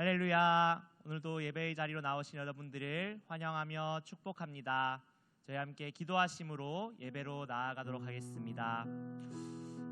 할렐루야. 오늘도 예배의 자리로 나오신 여러분들을 환영하며 축복합니다. 저희 함께 기도하심으로 예배로 나아가도록 하겠습니다.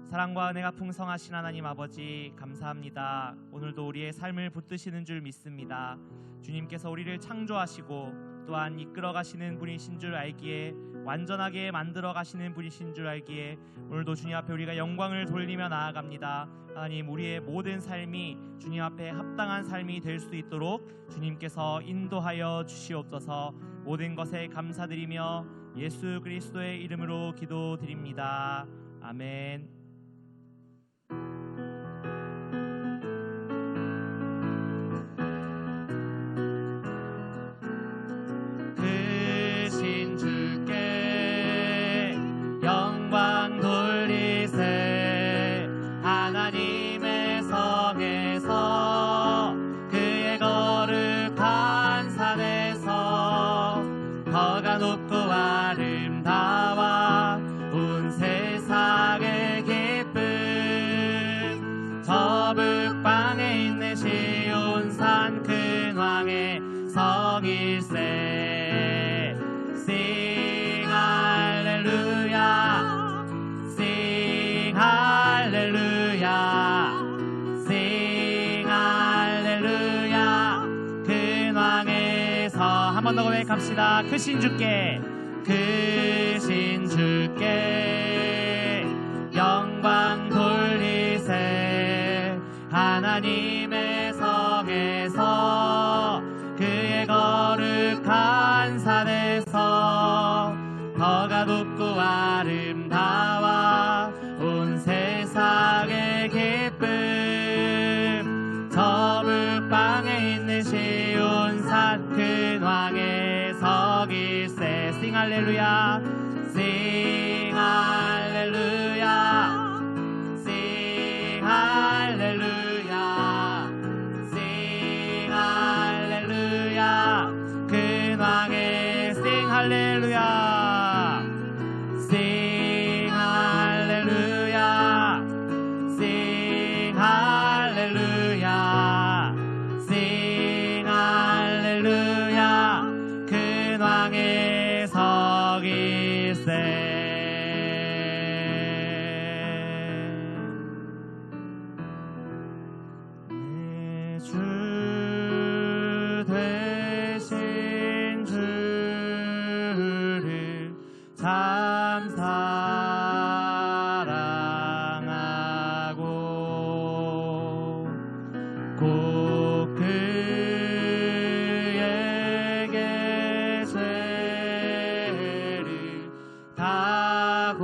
사랑과 은혜가 풍성하신 하나님 아버지, 감사합니다. 오늘도 우리의 삶을 붙드시는 줄 믿습니다. 주님께서 우리를 창조하시고 또한 이끌어 가시는 분이신 줄 알기에, 완전하게 만들어 가시는 분이신 줄 알기에 오늘도 주님 앞에 우리가 영광을 돌리며 나아갑니다. 하나님, 우리의 모든 삶이 주님 앞에 합당한 삶이 될 수 있도록 주님께서 인도하여 주시옵소서. 모든 것에 감사드리며 예수 그리스도의 이름으로 기도드립니다. 아멘. 크신 주께 영광 돌리세. 하나님의 성에서 그의 거룩한 산에서 더가 높고 아름다워 온 세상의 기쁨. 저 북방에 있는 시온산 큰 왕의 성일세. Sing 할렐루야, Sing 할렐루야, Sing 할렐루야. 큰 왕에서 한 번 더 고백합시다. 크신 주께, 크신 주께 영광 돌리세. 하나님의 성에서 그의 거룩한 산에서 더가 높고 아름다워 온 세상의 기쁨. 저 북방에 있는 시온산 큰 왕의 성일세. Sing 할렐루야, Sing 할렐루야, Sing 할렐루야, Sing 할렐루야. 큰 왕의 Sing 할렐루야, Sing 할렐루야, Sing 할렐루야, Sing 할렐루야. 큰 왕의 성일세. 주 되신 주를 참 사랑하고 꼭 그에게 죄를 다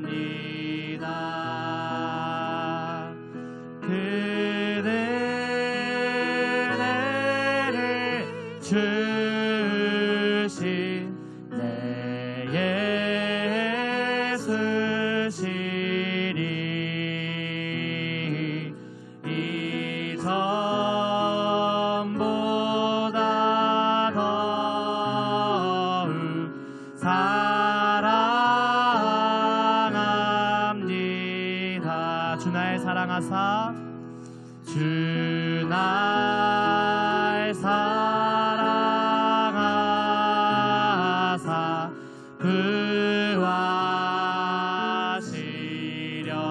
고합니다. 그대를 주신 내 예수시리. 이 전보다 더욱 사랑합니다. 주 날 사랑하사, 주 날 사랑하사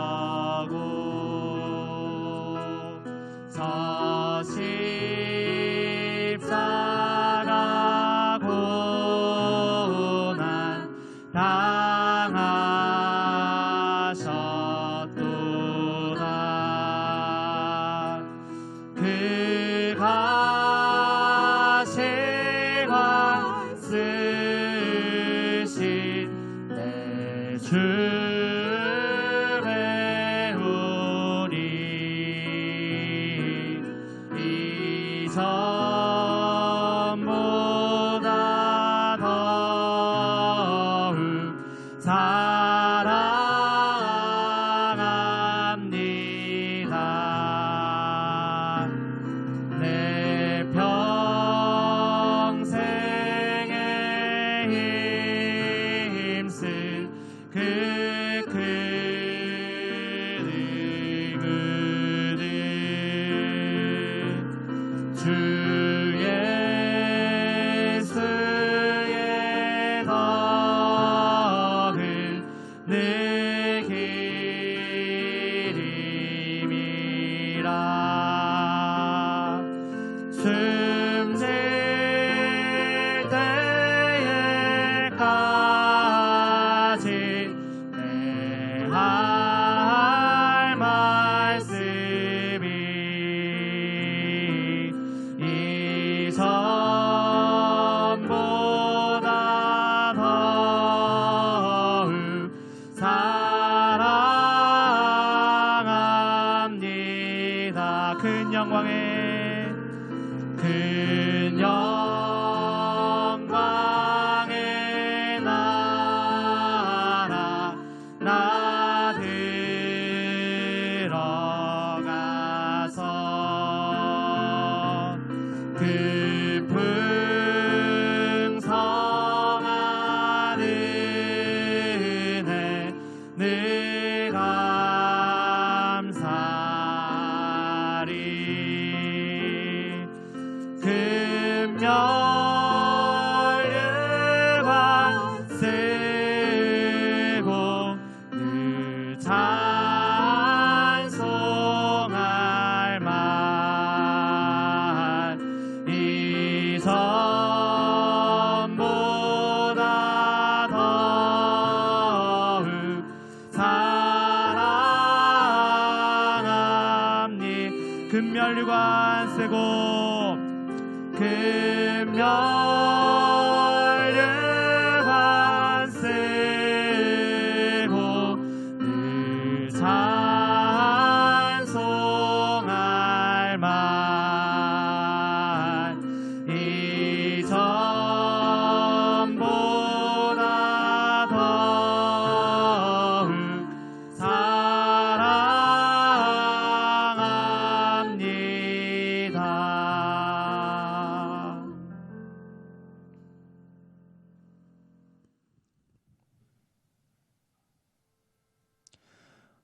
구하시려고 저 십자가 고난 당하셨도다. 그 가시관 쓰신 내 주 배우리. 이 전보다 더욱 사랑합니다. 내 평생에 힘쓸 그 큰 주 예수의 덕을 늘 기림이라. 숨질 때에까지 내 할 말씀이 이전보다 더욱 사랑합니다. 큰 영광의 나라 나 들어가서 그 풍성한 은혜 늘 감사리. 금멸류관 쓰고 늘 찬송할 만 이전보다 더욱 사랑합니. 금멸류관 쓰고 금멸류관 쓰고 늘 찬송할 만 이전보다 더욱 사랑합니다.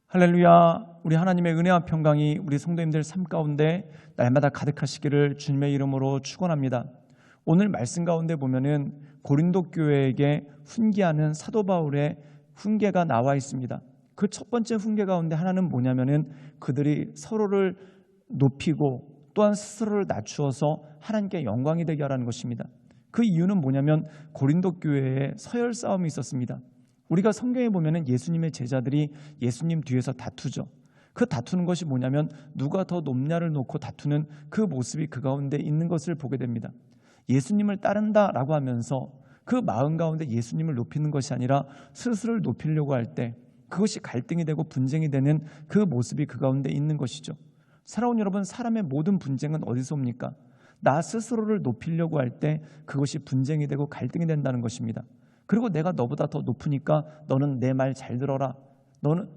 할렐루야. 우리 하나님의 은혜와 평강이 우리 성도님들 삶 가운데 날마다 가득하시기를 주님의 이름으로 축원합니다. 오늘 말씀 가운데 보면은 고린도 교회에게 훈계하는 사도 바울의 훈계가 나와 있습니다. 그 첫 번째 훈계 가운데 하나는 뭐냐면은 그들이 서로를 높이고 또한 스스로를 낮추어서 하나님께 영광이 되게 하라는 것입니다. 그 이유는 뭐냐면 고린도 교회에 서열 싸움이 있었습니다. 우리가 성경에 보면은 예수님의 제자들이 예수님 뒤에서 다투죠. 그 다투는 것이 뭐냐면 누가 더 높냐를 놓고 다투는 그 모습이 그 가운데 있는 것을 보게 됩니다. 예수님을 따른다라고 하면서 그 마음 가운데 예수님을 높이는 것이 아니라 스스로를 높이려고 할 때 그것이 갈등이 되고 분쟁이 되는 그 모습이 그 가운데 있는 것이죠. 사랑하는 여러분, 사람의 모든 분쟁은 어디서 옵니까? 나 스스로를 높이려고 할 때 그것이 분쟁이 되고 갈등이 된다는 것입니다. 그리고 내가 너보다 더 높으니까 너는 내 말 잘 들어라.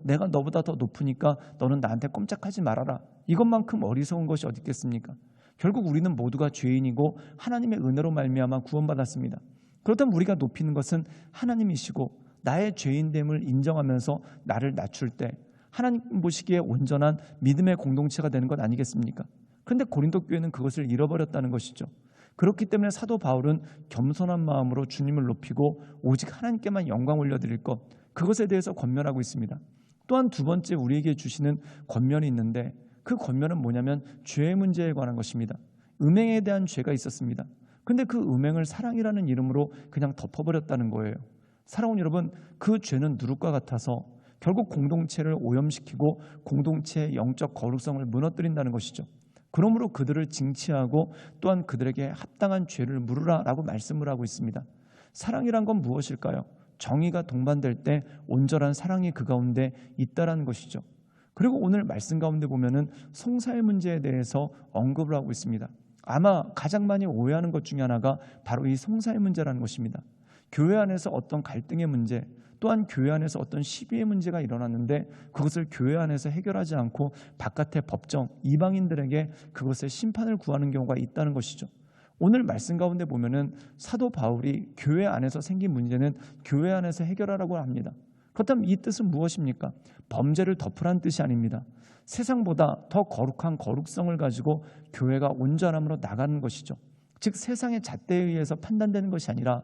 내가 너보다 더 높으니까 너는 나한테 꼼짝하지 말아라. 이것만큼 어리석은 것이 어디 있겠습니까? 결국 우리는 모두가 죄인이고 하나님의 은혜로 말미암아 구원받았습니다. 그렇다면 우리가 높이는 것은 하나님이시고 나의 죄인됨을 인정하면서 나를 낮출 때 하나님 보시기에 온전한 믿음의 공동체가 되는 것 아니겠습니까? 그런데 고린도 교회는 그것을 잃어버렸다는 것이죠. 그렇기 때문에 사도 바울은 겸손한 마음으로 주님을 높이고 오직 하나님께만 영광 올려드릴 것, 그것에 대해서 권면하고 있습니다. 또한 두 번째 우리에게 주시는 권면이 있는데 그 권면은 뭐냐면 죄의 문제에 관한 것입니다. 음행에 대한 죄가 있었습니다. 그런데 그 음행을 사랑이라는 이름으로 그냥 덮어버렸다는 거예요. 사랑하는 여러분, 그 죄는 누룩과 같아서 결국 공동체를 오염시키고 공동체의 영적 거룩성을 무너뜨린다는 것이죠. 그러므로 그들을 징치하고 또한 그들에게 합당한 죄를 물으라라고 말씀을 하고 있습니다. 사랑이란 건 무엇일까요? 정의가 동반될 때 온전한 사랑이 그 가운데 있다라는 것이죠. 그리고 오늘 말씀 가운데 보면은 송사의 문제에 대해서 언급을 하고 있습니다. 아마 가장 많이 오해하는 것 중에 하나가 바로 이 송사의 문제라는 것입니다. 교회 안에서 어떤 갈등의 문제, 또한 교회 안에서 어떤 시비의 문제가 일어났는데 그것을 교회 안에서 해결하지 않고 바깥의 법정, 이방인들에게 그것의 심판을 구하는 경우가 있다는 것이죠. 오늘 말씀 가운데 보면은 사도 바울이 교회 안에서 생긴 문제는 교회 안에서 해결하라고 합니다. 그렇다면 이 뜻은 무엇입니까? 범죄를 덮으라는 뜻이 아닙니다. 세상보다 더 거룩한 거룩성을 가지고 교회가 온전함으로 나가는 것이죠. 즉 세상의 잣대에 의해서 판단되는 것이 아니라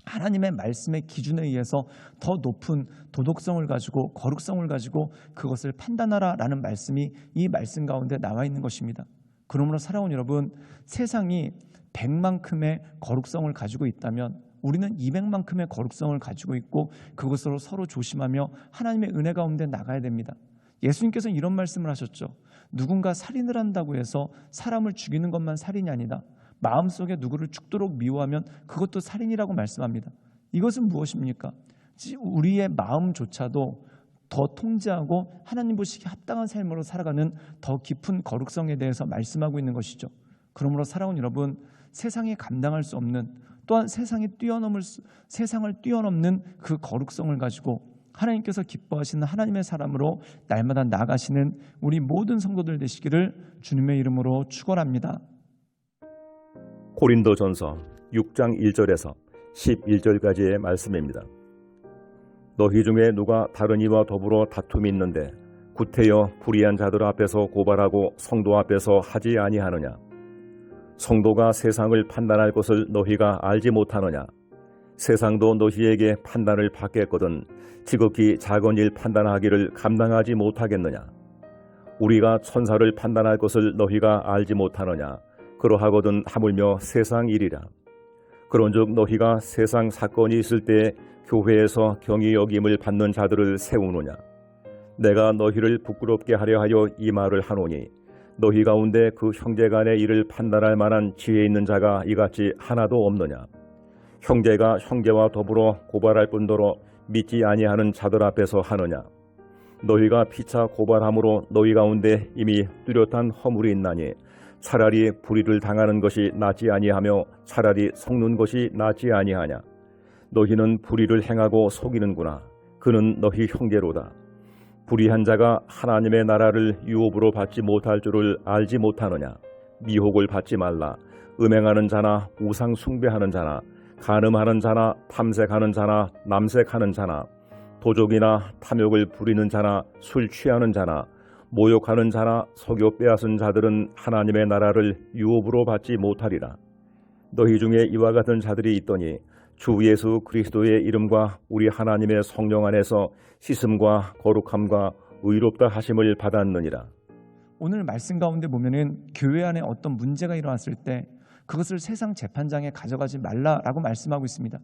하나님의 말씀의 기준에 의해서 더 높은 도덕성을 가지고 거룩성을 가지고 그것을 판단하라라는 말씀이 이 말씀 가운데 나와 있는 것입니다. 그러므로 사랑하는 여러분, 세상이 100만큼의 거룩성을 가지고 있다면 우리는 200만큼의 거룩성을 가지고 있고 그것으로 서로 조심하며 하나님의 은혜 가운데 나가야 됩니다. 예수님께서는 이런 말씀을 하셨죠. 누군가 살인을 한다고 해서 사람을 죽이는 것만 살인이 아니다. 마음속에 누구를 죽도록 미워하면 그것도 살인이라고 말씀합니다. 이것은 무엇입니까? 우리의 마음조차도 더 통제하고 하나님 보시기에 합당한 삶으로 살아가는 더 깊은 거룩성에 대해서 말씀하고 있는 것이죠. 그러므로 사랑하는 여러분, 세상이 감당할 수 없는 또한 세상을 뛰어넘는 그 거룩성을 가지고 하나님께서 기뻐하시는 하나님의 사람으로 날마다 나아가시는 우리 모든 성도들 되시기를 주님의 이름으로 축원합니다. 고린도전서 6장 1절에서 11절까지의 말씀입니다. 너희 중에 누가 다른 이와 더불어 다툼이 있는데 구태여 불의한 자들 앞에서 고발하고 성도 앞에서 하지 아니하느냐? 성도가 세상을 판단할 것을 너희가 알지 못하느냐? 세상도 너희에게 판단을 받겠거든 지극히 작은 일 판단하기를 감당하지 못하겠느냐? 우리가 천사를 판단할 것을 너희가 알지 못하느냐? 그러하거든 하물며 세상 일이라. 그런즉 너희가 세상 사건이 있을 때 교회에서 경히 여김을 받는 자들을 세우느냐? 내가 너희를 부끄럽게 하려 하여 이 말을 하노니 너희 가운데 그 형제간의 일을 판단할 만한 지혜 있는 자가 이같이 하나도 없느냐? 형제가 형제와 더불어 고발할 뿐더러 믿지 아니하는 자들 앞에서 하느냐? 너희가 피차 고발함으로 너희 가운데 이미 뚜렷한 허물이 있나니 차라리 불의를 당하는 것이 낫지 아니하며 차라리 속는 것이 낫지 아니하냐? 너희는 불의를 행하고 속이는구나. 그는 너희 형제로다. 불의한 자가 하나님의 나라를 유업으로 받지 못할 줄을 알지 못하느냐? 미혹을 받지 말라. 음행하는 자나 우상 숭배하는 자나 간음하는 자나 탐색하는 자나 남색하는 자나 도적이나 탐욕을 부리는 자나 술 취하는 자나 모욕하는 자나 속여 빼앗은 자들은 하나님의 나라를 유업으로 받지 못하리라. 너희 중에 이와 같은 자들이 있더니 주 예수 그리스도의 이름과 우리 하나님의 성령 안에서 씻음과 거룩함과 의롭다 하심을 받았느니라. 오늘 말씀 가운데 보면은 교회 안에 어떤 문제가 일어났을 때 그것을 세상 재판장에 가져가지 말라라고 말씀하고 있습니다.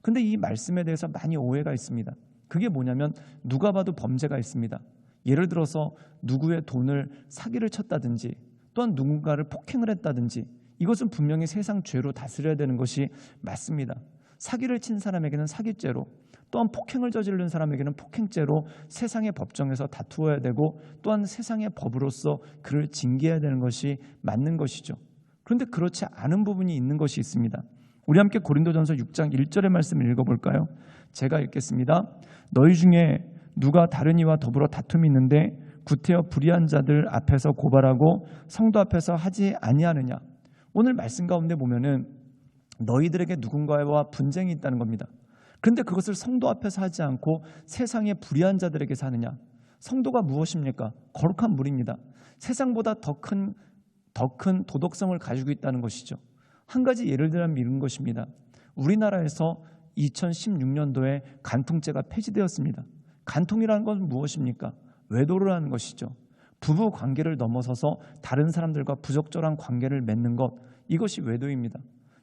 근데 이 말씀에 대해서 많이 오해가 있습니다. 그게 뭐냐면 누가 봐도 범죄가 있습니다. 예를 들어서 누구의 돈을 사기를 쳤다든지 또한 누군가를 폭행을 했다든지 이것은 분명히 세상 죄로 다스려야 되는 것이 맞습니다. 사기를 친 사람에게는 사기죄로 또한 폭행을 저지른 사람에게는 폭행죄로 세상의 법정에서 다투어야 되고 또한 세상의 법으로서 그를 징계해야 되는 것이 맞는 것이죠. 그런데 그렇지 않은 부분이 있는 것이 있습니다. 우리 함께 고린도전서 6장 1절의 말씀을 읽어볼까요? 제가 읽겠습니다. 너희 중에 누가 다른 이와 더불어 다툼이 있는데 구태여 불의한 자들 앞에서 고발하고 성도 앞에서 하지 아니하느냐? 오늘 말씀 가운데 보면은 너희들에게 누군가와 분쟁이 있다는 겁니다. 그런데 그것을 성도 앞에서 하지 않고 세상의 불의한 자들에게서 하느냐? 성도가 무엇입니까? 거룩한 물입니다. 세상보다 더 큰 도덕성을 가지고 있다는 것이죠. 한 가지 예를 들면 이런 것입니다. 우리나라에서 2016년도에 간통죄가 폐지되었습니다. 간통이라는 건 무엇입니까? 외도를 하는 것이죠. 부부 관계를 넘어서서 다른 사람들과 부적절한 관계를 맺는 것, 이것이 외도입니다.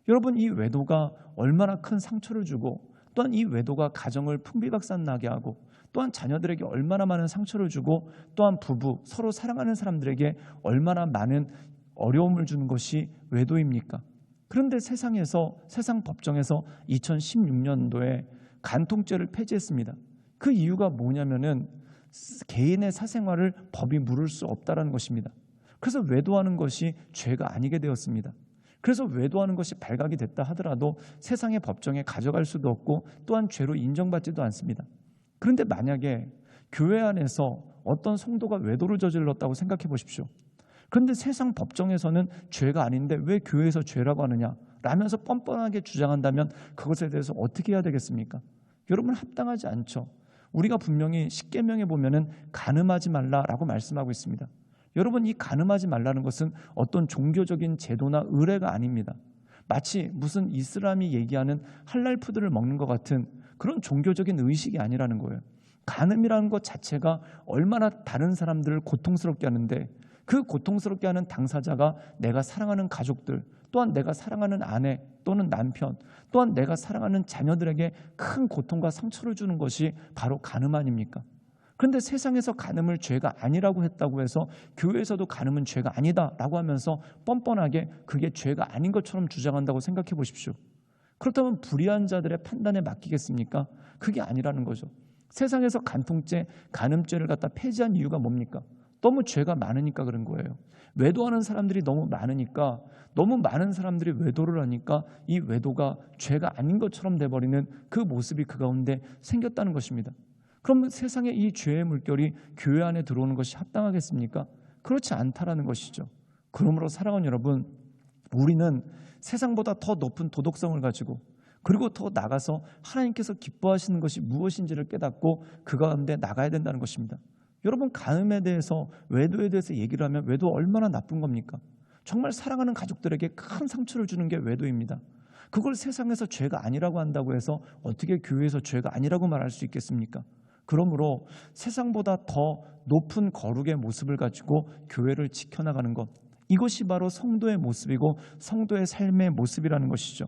여러분, 이 외도가 얼마나 큰 상처를 주고 또한 이 외도가 가정을 풍비박산나게 하고 또한 자녀들에게 얼마나 많은 상처를 주고 또한 부부, 서로 사랑하는 사람들에게 얼마나 많은 어려움을 주는 것이 외도입니까? 그런데 세상 법정에서 2016년도에 간통죄를 폐지했습니다. 그 이유가 뭐냐면은 개인의 사생활을 법이 물을 수 없다는 것입니다. 그래서 외도하는 것이 죄가 아니게 되었습니다. 그래서 외도하는 것이 발각이 됐다 하더라도 세상의 법정에 가져갈 수도 없고 또한 죄로 인정받지도 않습니다. 그런데 만약에 교회 안에서 어떤 성도가 외도를 저질렀다고 생각해 보십시오. 그런데 세상 법정에서는 죄가 아닌데 왜 교회에서 죄라고 하느냐 라면서 뻔뻔하게 주장한다면 그것에 대해서 어떻게 해야 되겠습니까? 여러분, 합당하지 않죠. 우리가 분명히 십계명에 보면은 간음하지 말라라고 말씀하고 있습니다. 여러분, 이 간음하지 말라는 것은 어떤 종교적인 제도나 의례가 아닙니다. 마치 무슨 이슬람이 얘기하는 할랄 푸드를 먹는 것 같은 그런 종교적인 의식이 아니라는 거예요. 간음이라는 것 자체가 얼마나 다른 사람들을 고통스럽게 하는데, 그 고통스럽게 하는 당사자가 내가 사랑하는 가족들, 또한 내가 사랑하는 아내 또는 남편, 또한 내가 사랑하는 자녀들에게 큰 고통과 상처를 주는 것이 바로 간음 아닙니까? 그런데 세상에서 간음을 죄가 아니라고 했다고 해서 교회에서도 간음은 죄가 아니다라고 하면서 뻔뻔하게 그게 죄가 아닌 것처럼 주장한다고 생각해 보십시오. 그렇다면 불의한 자들의 판단에 맡기겠습니까? 그게 아니라는 거죠. 세상에서 간통죄, 간음죄를 갖다 폐지한 이유가 뭡니까? 너무 죄가 많으니까 그런 거예요. 외도하는 사람들이 너무 많으니까, 너무 많은 사람들이 외도를 하니까 이 외도가 죄가 아닌 것처럼 돼버리는 그 모습이 그 가운데 생겼다는 것입니다. 그럼 세상에 이 죄의 물결이 교회 안에 들어오는 것이 합당하겠습니까? 그렇지 않다라는 것이죠. 그러므로 사랑하는 여러분, 우리는 세상보다 더 높은 도덕성을 가지고, 그리고 더 나가서 하나님께서 기뻐하시는 것이 무엇인지를 깨닫고 그 가운데 나가야 된다는 것입니다. 여러분, 간음에 대해서, 외도에 대해서 얘기를 하면 외도 얼마나 나쁜 겁니까? 정말 사랑하는 가족들에게 큰 상처를 주는 게 외도입니다. 그걸 세상에서 죄가 아니라고 한다고 해서 어떻게 교회에서 죄가 아니라고 말할 수 있겠습니까? 그러므로 세상보다 더 높은 거룩의 모습을 가지고 교회를 지켜나가는 것, 이것이 바로 성도의 모습이고 성도의 삶의 모습이라는 것이죠.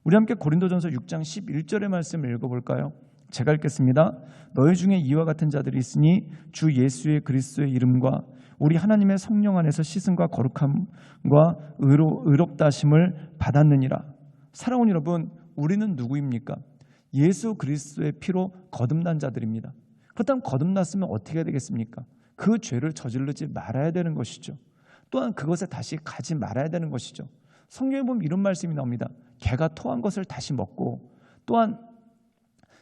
우리 함께 고린도전서 6장 11절의 말씀을 읽어볼까요? 제가 읽겠습니다. 너희 중에 이와 같은 자들이 있으니 주 예수의 그리스도의 이름과 우리 하나님의 성령 안에서 씻음과 거룩함과 의롭다 하심을 받았느니라. 사랑하는 여러분, 우리는 누구입니까? 예수 그리스도의 피로 거듭난 자들입니다. 그렇다면 거듭났으면 어떻게 해야 되겠습니까? 그 죄를 저지르지 말아야 되는 것이죠. 또한 그것에 다시 가지 말아야 되는 것이죠. 성경에 보면 이런 말씀이 나옵니다. 개가 토한 것을 다시 먹고, 또한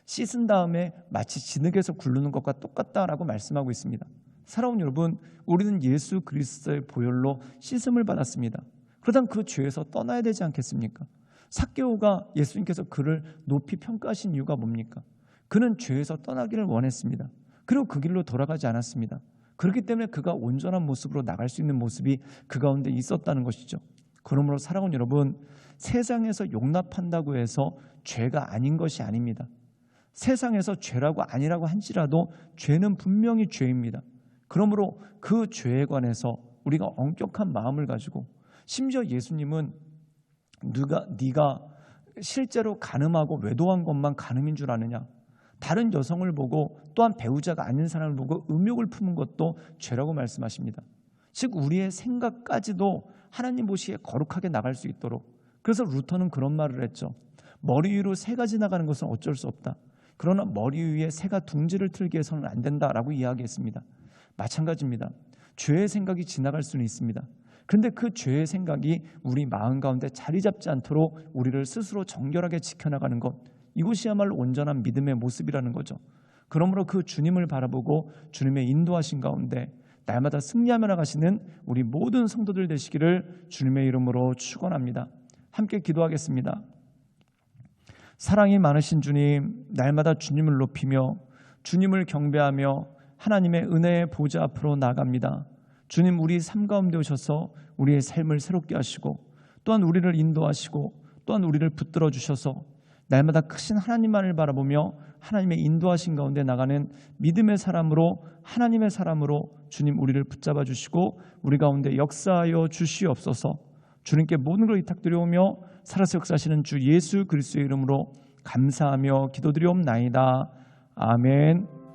씻은 다음에 마치 진흙에서 굴르는 것과 똑같다라고 말씀하고 있습니다. 사랑하는 여러분, 우리는 예수 그리스도의 보혈로 씻음을 받았습니다. 그러다 그 죄에서 떠나야 되지 않겠습니까? 삭개오가 예수님께서 그를 높이 평가하신 이유가 뭡니까? 그는 죄에서 떠나기를 원했습니다. 그리고 그 길로 돌아가지 않았습니다. 그렇기 때문에 그가 온전한 모습으로 나갈 수 있는 모습이 그 가운데 있었다는 것이죠. 그러므로 사랑하는 여러분, 세상에서 용납한다고 해서 죄가 아닌 것이 아닙니다. 세상에서 죄라고 아니라고 한지라도 죄는 분명히 죄입니다. 그러므로 그 죄에 관해서 우리가 엄격한 마음을 가지고, 심지어 예수님은 네가 실제로 간음하고 외도한 것만 간음인 줄 아느냐, 다른 여성을 보고 또한 배우자가 아닌 사람을 보고 음욕을 품은 것도 죄라고 말씀하십니다. 즉 우리의 생각까지도 하나님 보시기에 거룩하게 나갈 수 있도록. 그래서 루터는 그런 말을 했죠. 머리 위로 새가 지나가는 것은 어쩔 수 없다. 그러나 머리 위에 새가 둥지를 틀게 해서는 안 된다라고 이야기했습니다. 마찬가지입니다. 죄의 생각이 지나갈 수는 있습니다. 그런데 그 죄의 생각이 우리 마음 가운데 자리 잡지 않도록 우리를 스스로 정결하게 지켜나가는 것, 이것이야말로 온전한 믿음의 모습이라는 거죠. 그러므로 그 주님을 바라보고 주님의 인도하신 가운데 날마다 승리하며 나가시는 우리 모든 성도들 되시기를 주님의 이름으로 축원합니다. 함께 기도하겠습니다. 사랑이 많으신 주님, 날마다 주님을 높이며 주님을 경배하며 하나님의 은혜의 보좌 앞으로 나아갑니다. 주님, 우리 삶 가운데 오셔서 우리의 삶을 새롭게 하시고 또한 우리를 인도하시고 또한 우리를 붙들어 주셔서 날마다 크신 하나님만을 바라보며 하나님의 인도하신 가운데 나가는 믿음의 사람으로, 하나님의 사람으로 주님 우리를 붙잡아 주시고 우리 가운데 역사하여 주시옵소서. 주님께 모든 걸 의탁드려오며 살아서 역사하시는 주 예수 그리스도의 이름으로 감사하며 기도드리옵나이다. 아멘.